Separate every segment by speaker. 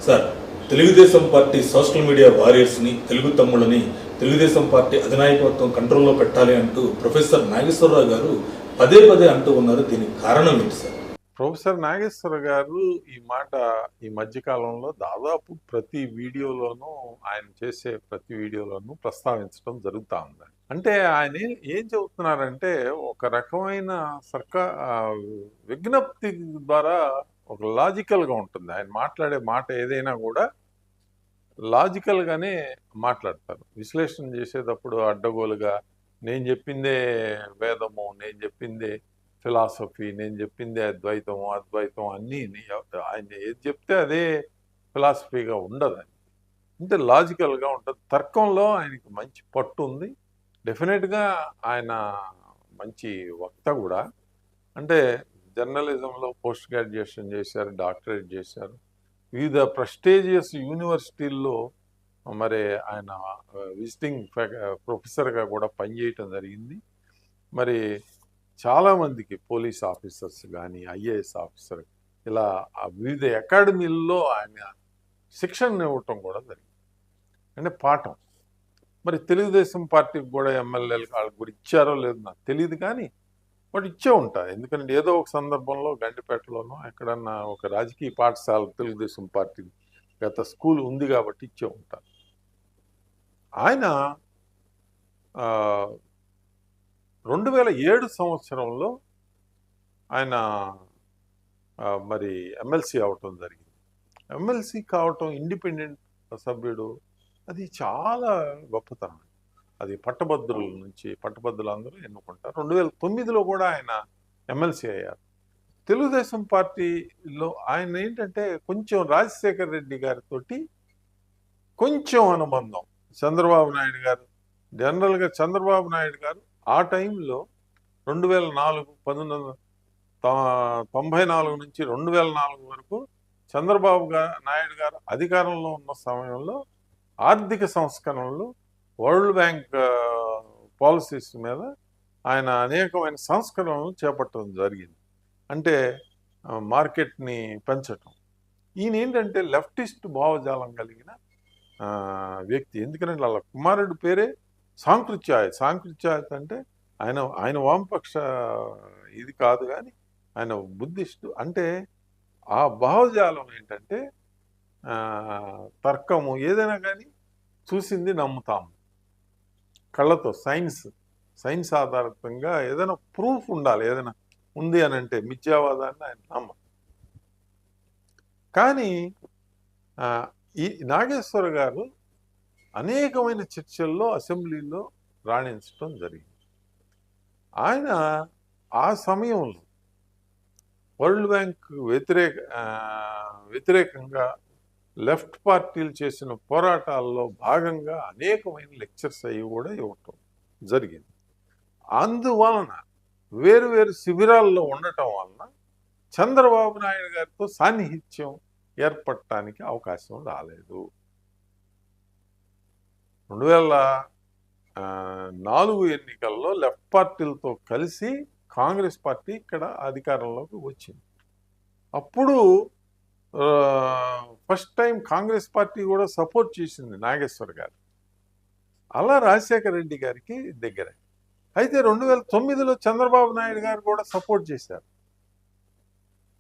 Speaker 1: Sir, Telugu Desam party social media వారియర్స్ని, తెలుగు తమ్ముళ్ళని Telugu Desam party అధినాయకత్వం కంట్రోల్లో పెట్టాలి అంటూ ప్రొఫెసర్ నాగేశ్వరరావు గారు పదే పదే అంటూ ఉన్నారు. దీనికి కారణం ఏంటి సార్?
Speaker 2: ప్రొఫెసర్ నాగేశ్వర గారు ఈ మాట ఈ మధ్య కాలంలో దాదాపు ప్రతి వీడియోలోనూ ఆయన చేసే ప్రతి వీడియోలోనూ ప్రస్తావించడం జరుగుతూ ఉంది. అంటే ఆయన ఏం చెబుతున్నారంటే ఒక రకమైన విజ్ఞప్తి ద్వారా ఒక లాజికల్గా ఉంటుంది. ఆయన మాట్లాడే మాట ఏదైనా కూడా లాజికల్గానే మాట్లాడతారు. విశ్లేషణ చేసేటప్పుడు అడ్డగోలుగా నేను చెప్పిందే వేదము, నేను చెప్పిందే ఫిలాసఫీ, నేను చెప్పిందే అద్వైతం అన్నీ ఆయన ఏది చెప్తే అదే ఫిలాసఫీగా ఉండదు. అంటే లాజికల్గా ఉంటుంది. తర్కంలో ఆయనకి మంచి పట్టు ఉంది. డెఫినెట్గా ఆయన మంచి వక్త కూడా. అంటే జర్నలిజంలో పోస్ట్ గ్రాడ్యుయేషన్ చేశారు, డాక్టరేట్ చేశారు, వివిధ ప్రెస్టీజియస్ యూనివర్సిటీల్లో మరి ఆయన విజిటింగ్ ప్రొఫెసర్గా కూడా పనిచేయటం జరిగింది. మరి చాలామందికి పోలీస్ ఆఫీసర్స్ కానీ, ఐఏఎస్ ఆఫీసర్ ఇలా వివిధ అకాడమీల్లో ఆయన శిక్షణ ఇవ్వటం కూడా జరిగింది. అంటే పాఠం. మరి తెలుగుదేశం పార్టీకి కూడా ఎమ్మెల్యేలకు వాళ్ళకి కూడా ఇచ్చారో లేదో నాకు తెలియదు, కానీ వాడు ఇచ్చే ఉంటారు. ఎందుకంటే ఏదో ఒక సందర్భంలో గండిపేటలోనో ఎక్కడన్నా ఒక రాజకీయ పాఠశాల తెలుగుదేశం పార్టీ గత స్కూల్ ఉంది కాబట్టి ఇచ్చే ఉంటారు. ఆయన 2007 సంవత్సరంలో ఆయన మరి ఎమ్మెల్సీ అవటం జరిగింది. ఎమ్మెల్సీ కావటం, ఇండిపెండెంట్ సభ్యుడు, అది చాలా గొప్పతనం. అది పట్టభద్రులు అందరూ ఎన్నుకుంటారు. 2009లో కూడా ఆయన ఎమ్మెల్సీ అయ్యారు. తెలుగుదేశం పార్టీలో ఆయన ఏంటంటే కొంచెం రాజశేఖర్ రెడ్డి గారితో కొంచెం అనుబంధం. చంద్రబాబు నాయుడు గారు, జనరల్గా చంద్రబాబు నాయుడు గారు ఆ టైంలో 1994 నుంచి 2004 వరకు చంద్రబాబు నాయుడు గారు అధికారంలో ఉన్న సమయంలో ఆర్థిక సంస్కరణలు, వరల్డ్ బ్యాంక్ పాలసీస్ మీద ఆయన అనేకమైన సంస్కరణలు చేపట్టడం జరిగింది. అంటే మార్కెట్ని పెంచటం. ఈయన ఏంటంటే లెఫ్టిస్ట్ భావజాలం కలిగిన వ్యక్తి. ఎందుకంటే వాళ్ళ కుమారుడి పేరే సాంకృత్యాయత్ అంటే ఆయన వామపక్ష ఇది కాదు, కానీ ఆయన బుద్ధిస్టు. అంటే ఆ భావజాలం ఏంటంటే తర్కము ఏదైనా కానీ చూసింది నమ్ముతాము, కళ్ళతో సైన్స్ ఆధారితంగా ఏదైనా ప్రూఫ్ ఉండాలి. ఏదైనా ఉంది అని అంటే మిథ్యావాదాన్ని ఆయన నమ్మ. కానీ ఈ నాగేశ్వర గారు అనేకమైన చర్చల్లో అసెంబ్లీలో రాణించడం జరిగింది. ఆయన ఆ సమయంలో వరల్డ్ బ్యాంక్ వ్యతిరేకంగా లెఫ్ట్ పార్టీలు చేసిన పోరాటాల్లో భాగంగా అనేకమైన లెక్చర్స్ అవి కూడా ఇవ్వటం జరిగింది. అందువలన వేరు శిబిరాల్లో ఉండటం వలన చంద్రబాబు నాయుడు గారితో సాన్నిహిత్యం ఏర్పడటానికి అవకాశం రాలేదు. 2004 ఎన్నికల్లో లెఫ్ట్ పార్టీలతో కలిసి కాంగ్రెస్ పార్టీ ఇక్కడ అధికారంలోకి వచ్చింది. అప్పుడు ఫస్ట్ టైం కాంగ్రెస్ పార్టీ కూడా సపోర్ట్ చేసింది నాగేశ్వర్ గారు. అలా రాజశేఖర రెడ్డి గారికి దగ్గర. అయితే 2009లో చంద్రబాబు నాయుడు గారు కూడా సపోర్ట్ చేశారు.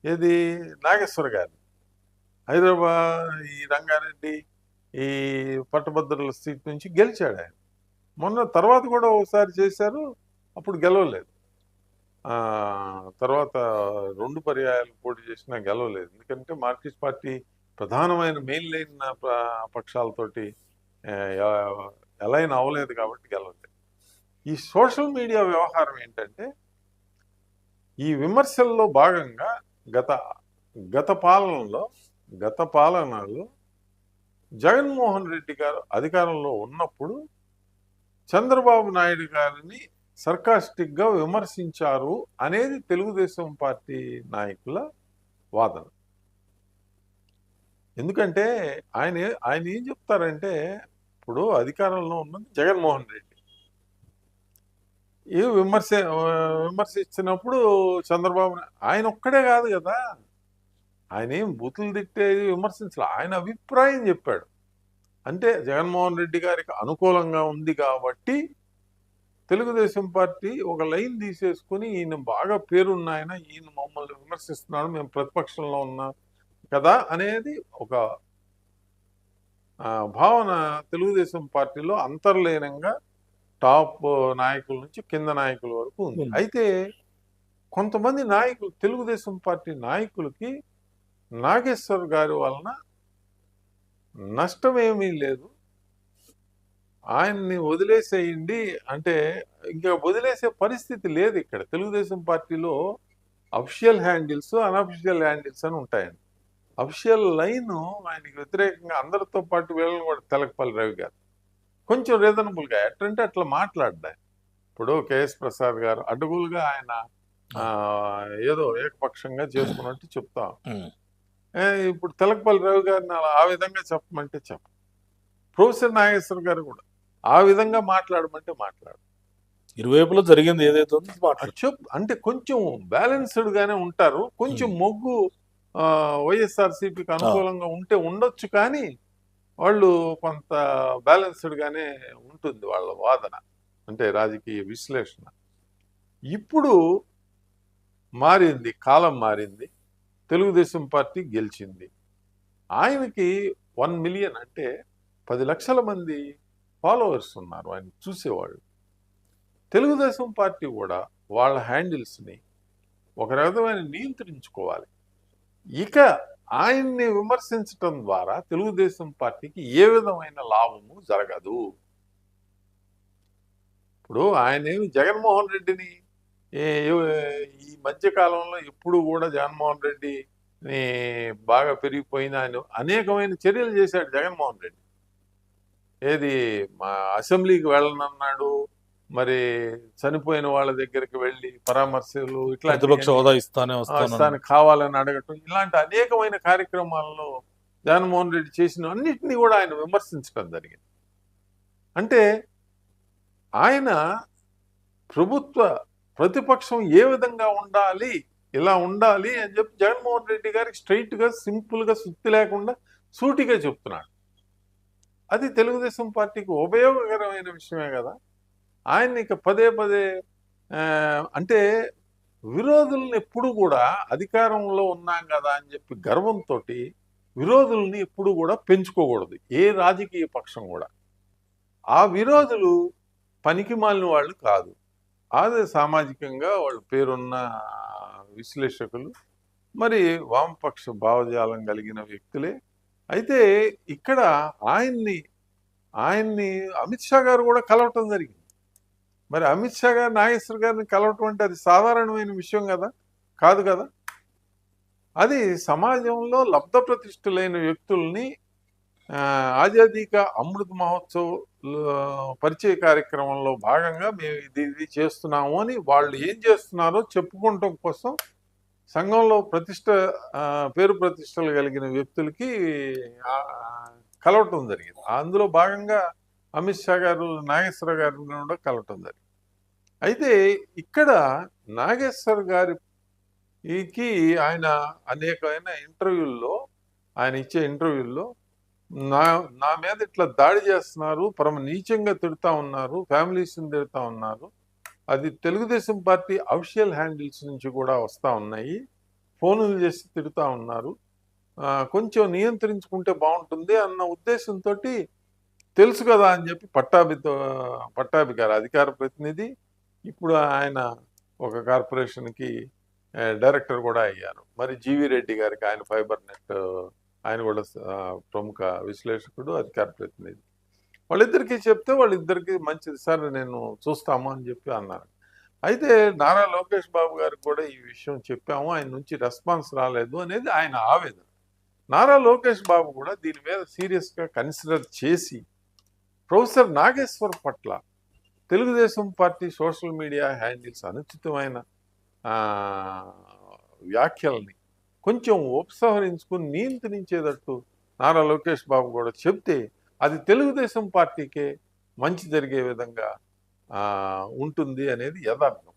Speaker 2: ఏది నాగేశ్వర్ గారు హైదరాబాద్ ఈ రంగారెడ్డి ఈ పట్టభద్రుల సీట్ నుంచి గెలిచాడు ఆయన. మొన్న తర్వాత కూడా ఒకసారి చేశారు, అప్పుడు గెలవలేదు. తర్వాత 2 పర్యాయాలు పోటీ చేసినా గెలవలేదు. ఎందుకంటే మార్క్సిస్ట్ పార్టీ ప్రధానమైన మెయిన్ లైన్ పక్షాలతోటి ఎలైన్ అవ్వలేదు కాబట్టి గెలవలేదు. ఈ సోషల్ మీడియా వ్యవహారం ఏంటంటే ఈ విమర్శల్లో భాగంగా గత పాలనలో జగన్మోహన్ రెడ్డి గారు అధికారంలో ఉన్నప్పుడు చంద్రబాబు నాయుడు గారిని సర్కాస్టిక్గా విమర్శించారు అనేది తెలుగుదేశం పార్టీ నాయకుల వాదన. ఎందుకంటే ఆయన ఏం చెప్తారంటే, ఇప్పుడు అధికారంలో ఉన్నది జగన్మోహన్ రెడ్డి, విమర్శించినప్పుడు చంద్రబాబు ఆయన ఒక్కడే కాదు కదా, ఆయన ఏం బూతులు తిట్టేది విమర్శించాలి, ఆయన అభిప్రాయం చెప్పాడు. అంటే జగన్మోహన్ రెడ్డి గారికి అనుకూలంగా ఉంది కాబట్టి తెలుగుదేశం పార్టీ ఒక లైన్ తీసేసుకుని ఈయన బాగా పేరున్న ఆయన, ఈయన మమ్మల్ని విమర్శిస్తున్నాడు, మేము ప్రతిపక్షంలో ఉన్నాం కదా అనేది ఒక భావన తెలుగుదేశం పార్టీలో అంతర్లీనంగా టాప్ నాయకుల నుంచి కింద నాయకుల వరకు ఉంది. అయితే కొంతమంది నాయకులు, తెలుగుదేశం పార్టీ నాయకులకి నాగేశ్వర్ గారి వలన నష్టమేమీ లేదు, ఆయన్ని వదిలేసేయండి అంటే ఇంకా వదిలేసే పరిస్థితి లేదు. ఇక్కడ తెలుగుదేశం పార్టీలో అఫిషియల్ హ్యాండిల్స్, అనఫిషియల్ హ్యాండిల్స్ అని ఉంటాయండి. అఫిషియల్ లైన్ ఆయనకి వ్యతిరేకంగా అందరితో పాటు వీళ్ళని కూడా తెలకపల్లి రవి గారు కొంచెం రీజనబుల్గా ఎట్లంటే అట్లా మాట్లాడ్డా. ఇప్పుడు కేఎస్ ప్రసాద్ గారు అడ్డగోలుగా ఆయన ఏదో ఏకపక్షంగా చేసుకున్నట్టు చెప్తాం. ఇప్పుడు తెలకపల్లి రవి గారిని అలా ఆ విధంగా చెప్పమంటే ప్రొఫెసర్ నాగేశ్వర్ గారు కూడా ఆ విధంగా మాట్లాడమంటే మాట్లాడు.
Speaker 1: ఇరువైపులో జరిగింది ఏదైతే
Speaker 2: అంటే కొంచెం బ్యాలెన్స్డ్ గానే ఉంటారు. కొంచెం మొగ్గు వైఎస్ఆర్సీపీకి అనుకూలంగా ఉంటే ఉండొచ్చు, కానీ వాళ్ళు కొంత బ్యాలెన్స్డ్ గానే ఉంటుంది వాళ్ళ వాదన, అంటే రాజకీయ విశ్లేషణ. ఇప్పుడు మారింది, కాలం మారింది, తెలుగుదేశం పార్టీ గెలిచింది. ఆయనకి 1 మిలియన్ అంటే 10 లక్షల మంది ఫాలోవర్స్ ఉన్నారు, ఆయన చూసేవాళ్ళు. తెలుగుదేశం పార్టీ కూడా వాళ్ళ హ్యాండిల్స్ని ఒక రకమైన నియంత్రించుకోవాలి. ఇక ఆయన్ని విమర్శించటం ద్వారా తెలుగుదేశం పార్టీకి ఏ విధమైన లాభము జరగదు. ఇప్పుడు ఆయనేమి జగన్మోహన్ రెడ్డిని ఈ మధ్యకాలంలో ఎప్పుడు కూడా జగన్మోహన్ రెడ్డి బాగా పెరిగిపోయిన ఆయన అనేకమైన చర్యలు చేశాడు జగన్మోహన్ రెడ్డి. ఏది మా అసెంబ్లీకి వెళ్ళనన్నాడు, మరి చనిపోయిన వాళ్ళ దగ్గరికి వెళ్ళి పరామర్శలు, ఇట్లా
Speaker 1: ప్రతిపక్ష హోదా ఇస్తాను
Speaker 2: కావాలని అడగటం, ఇలాంటి అనేకమైన కార్యక్రమాల్లో జగన్మోహన్ రెడ్డి చేసిన అన్నిటినీ కూడా ఆయన విమర్శించడం జరిగింది. అంటే ఆయన ప్రతిపక్షం ఏ విధంగా ఉండాలి, ఇలా ఉండాలి అని చెప్పి జగన్మోహన్ రెడ్డి గారికి స్ట్రైట్గా, సింపుల్గా, సుత్తి లేకుండా సూటిగా చెప్తున్నాడు. అది తెలుగుదేశం పార్టీకి ఉపయోగకరమైన విషయమే కదా. ఆయన్ని ఇక పదే పదే అంటే విరోధుల్ని ఎప్పుడు కూడా అధికారంలో ఉన్నాం కదా అని చెప్పి గర్వంతో విరోధుల్ని ఎప్పుడు కూడా పెంచుకోకూడదు, ఏ రాజకీయ పక్షం కూడా. ఆ విరోధులు పనికి మాలిన వాళ్ళు కాదు, అదే సామాజికంగా వాళ్ళు పేరున్న విశ్లేషకులు, మరి వామపక్ష భావజాలం కలిగిన వ్యక్తులే. అయితే ఇక్కడ ఆయన్ని అమిత్ షా గారు కూడా కలవటం జరిగింది. మరి అమిత్ షా గారు నాగేశ్వర్ గారిని కలవటం అంటే అది సాధారణమైన విషయం కదా, కాదు కదా. అది సమాజంలో లబ్ధ ప్రతిష్ఠులైన వ్యక్తుల్ని ఆజాదీ కా అమృత్ మహోత్సవ్ పరిచయ కార్యక్రమంలో భాగంగా మేము ఇది చేస్తున్నాము అని వాళ్ళు ఏం చేస్తున్నారో చెప్పుకోవటం కోసం సంఘంలో పేరు ప్రతిష్టలు కలిగిన వ్యక్తులకి కలవటం జరిగింది. అందులో భాగంగా అమిత్ షా గారు నాగేశ్వర గారిని కూడా కలవటం జరిగింది. అయితే ఇక్కడ నాగేశ్వర్ గారికి ఆయన అనేకమైన ఇంటర్వ్యూల్లో, ఆయన ఇచ్చే ఇంటర్వ్యూల్లో నా మీద ఇట్లా దాడి చేస్తున్నారు, పరమ నీచంగా తిడుతూ ఉన్నారు, ఫ్యామిలీస్ని తిడుతూ ఉన్నారు, అది తెలుగుదేశం పార్టీ అఫిషియల్ హ్యాండిల్స్ నుంచి కూడా వస్తూ ఉన్నాయి, ఫోన్లు చేసి తిడుతూ ఉన్నారు, కొంచెం నియంత్రించుకుంటే బాగుంటుంది అన్న ఉద్దేశంతో తెలుసు కదా అని చెప్పి పట్టాభి గారు అధికార ప్రతినిధి, ఇప్పుడు ఆయన ఒక కార్పొరేషన్కి డైరెక్టర్ కూడా అయ్యారు. మరి జీవి రెడ్డి గారికి ఆయన ఫైబర్ నెట్, ఆయన కూడా ప్రముఖ విశ్లేషకుడు, అధికార ప్రతినిధి. వాళ్ళిద్దరికీ చెప్తే వాళ్ళిద్దరికీ మంచిది సార్, నేను చూస్తాము అని చెప్పి అన్నారు. అయితే నారా లోకేష్ బాబు గారికి కూడా ఈ విషయం చెప్పాము, ఆయన నుంచి రెస్పాన్స్ రాలేదు అనేది ఆయన ఆవేదన. నారా లోకేష్ బాబు కూడా దీని మీద సీరియస్గా కన్సిడర్ చేసి ప్రొఫెసర్ నాగేశ్వర్ పట్ల Telugu Desam party social media handles అనుచితమైన వ్యాఖ్యల్ని కొంచెం ఉపసంహరించుకుని నియంత్రించేటట్టు నారా లోకేష్ బాబు కూడా చెప్తే అది తెలుగుదేశం పార్టీకే మంచి జరిగే విధంగా ఉంటుంది అనేది యథార్థం.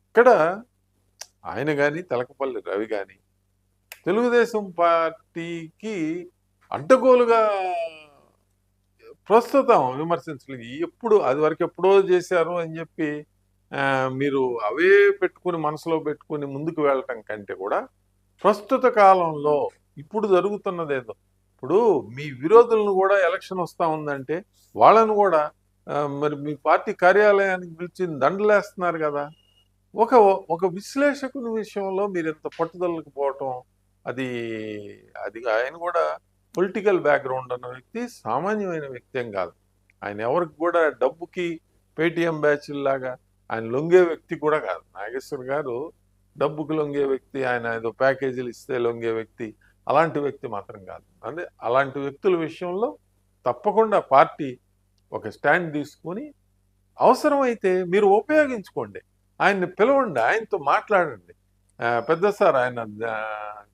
Speaker 2: ఇక్కడ ఆయన కానీ తెలకపల్లి రవి కానీ తెలుగుదేశం పార్టీకి అడ్డగోలుగా ప్రస్తుతం విమర్శించలేదు. ఎప్పుడు అది వరకు ఎప్పుడో చేశారు అని చెప్పి మీరు అవే పెట్టుకుని మనసులో పెట్టుకుని ముందుకు వెళ్ళటం కంటే కూడా ప్రస్తుత కాలంలో ఇప్పుడు జరుగుతున్నదేదో, ఇప్పుడు మీ విరోధులను కూడా ఎలక్షన్ వస్తా ఉందంటే వాళ్ళను కూడా మరి మీ పార్టీ కార్యాలయానికి పిలిచి దండలేస్తున్నారు కదా. ఒక ఒక విశ్లేషకుని విషయంలో మీరు ఇంత పట్టుదలకు పోవటం, అది అది ఆయన కూడా పొలిటికల్ బ్యాక్గ్రౌండ్ ఉన్న వ్యక్తి, సామాన్యమైన వ్యక్తి ఏం కాదు. ఆయన ఎవరికి కూడా డబ్బుకి పేటిఎం బ్యాచ్ లాగా ఆయన లొంగే వ్యక్తి కూడా కాదు. నాగేశ్వర్ గారు డబ్బుకు లొంగే వ్యక్తి, ఆయన ఏదో ప్యాకేజీలు ఇస్తే లొంగే వ్యక్తి, అలాంటి వ్యక్తి మాత్రం కాదు. అంటే అలాంటి వ్యక్తుల విషయంలో తప్పకుండా పార్టీ ఒక స్టాండ్ తీసుకొని అవసరమైతే మీరు ఉపయోగించుకోండి, ఆయన్ని పిలవండి, ఆయనతో మాట్లాడండి. పెద్ద సార్ ఆయన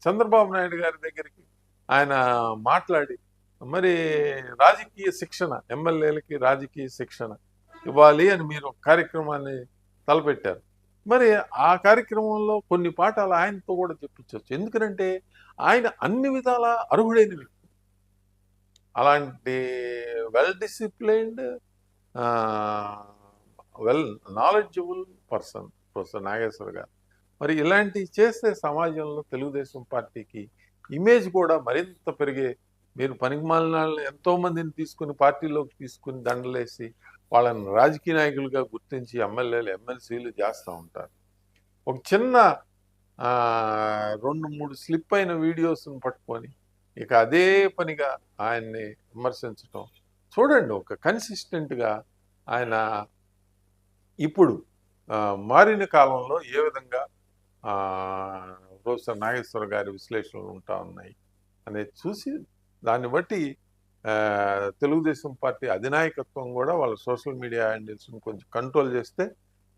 Speaker 2: చంద్రబాబు నాయుడు గారి దగ్గరికి ఆయన మాట్లాడి మరి రాజకీయ శిక్షణ, ఎమ్మెల్యేలకి రాజకీయ శిక్షణ ఇవ్వాలి అని మీరు ఒక కార్యక్రమాన్ని తలపెట్టారు. మరి ఆ కార్యక్రమంలో కొన్ని పాఠాలు ఆయనతో కూడా చెప్పించవచ్చు. ఎందుకంటే ఆయన అన్ని విధాల అర్హుడైన వ్యక్తి, అలాంటి well disciplined, well knowledgeable person professor Nageshwar garu. మరి ఇలాంటివి చేస్తే సమాజంలో తెలుగుదేశం పార్టీకి ఇమేజ్ కూడా మరింత పెరిగే, మీరు పనికిమాలిన ఎంతో మందిని తీసుకుని పార్టీలోకి తీసుకుని దండలేసి వాళ్ళని రాజకీయ నాయకులుగా గుర్తించి ఎమ్మెల్యేలు ఎమ్మెల్సీలు చేస్తూ ఉంటారు. ఒక చిన్న 2-3 స్లిప్ అయిన వీడియోస్ని పట్టుకొని ఇక అదే పనిగా ఆయన్ని విమర్శించడం చూడండి. ఒక కన్సిస్టెంట్గా ఆయన ఇప్పుడు మారిన కాలంలో ఏ విధంగా ప్రొఫెసర్ నాగేశ్వర గారి విశ్లేషణలు ఉంటా ఉన్నాయి అనేది చూసి దాన్ని బట్టి తెలుగుదేశం పార్టీ అధినాయకత్వం కూడా వాళ్ళ సోషల్ మీడియా హ్యాండిల్స్ని కొంచెం కంట్రోల్ చేస్తే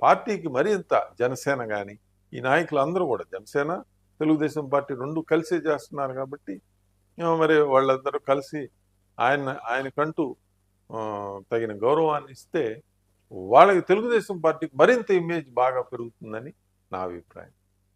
Speaker 2: పార్టీకి మరింత, జనసేన కానీ ఈ నాయకులు అందరూ కూడా, జనసేన తెలుగుదేశం పార్టీ రెండు కలిసి చేస్తున్నారు కాబట్టి మరి వాళ్ళందరూ కలిసి ఆయనకంటూ తగిన గౌరవాన్ని ఇస్తే వాళ్ళకి తెలుగుదేశం పార్టీకి మరింత ఇమేజ్ బాగా పెరుగుతుందని నా అభిప్రాయం.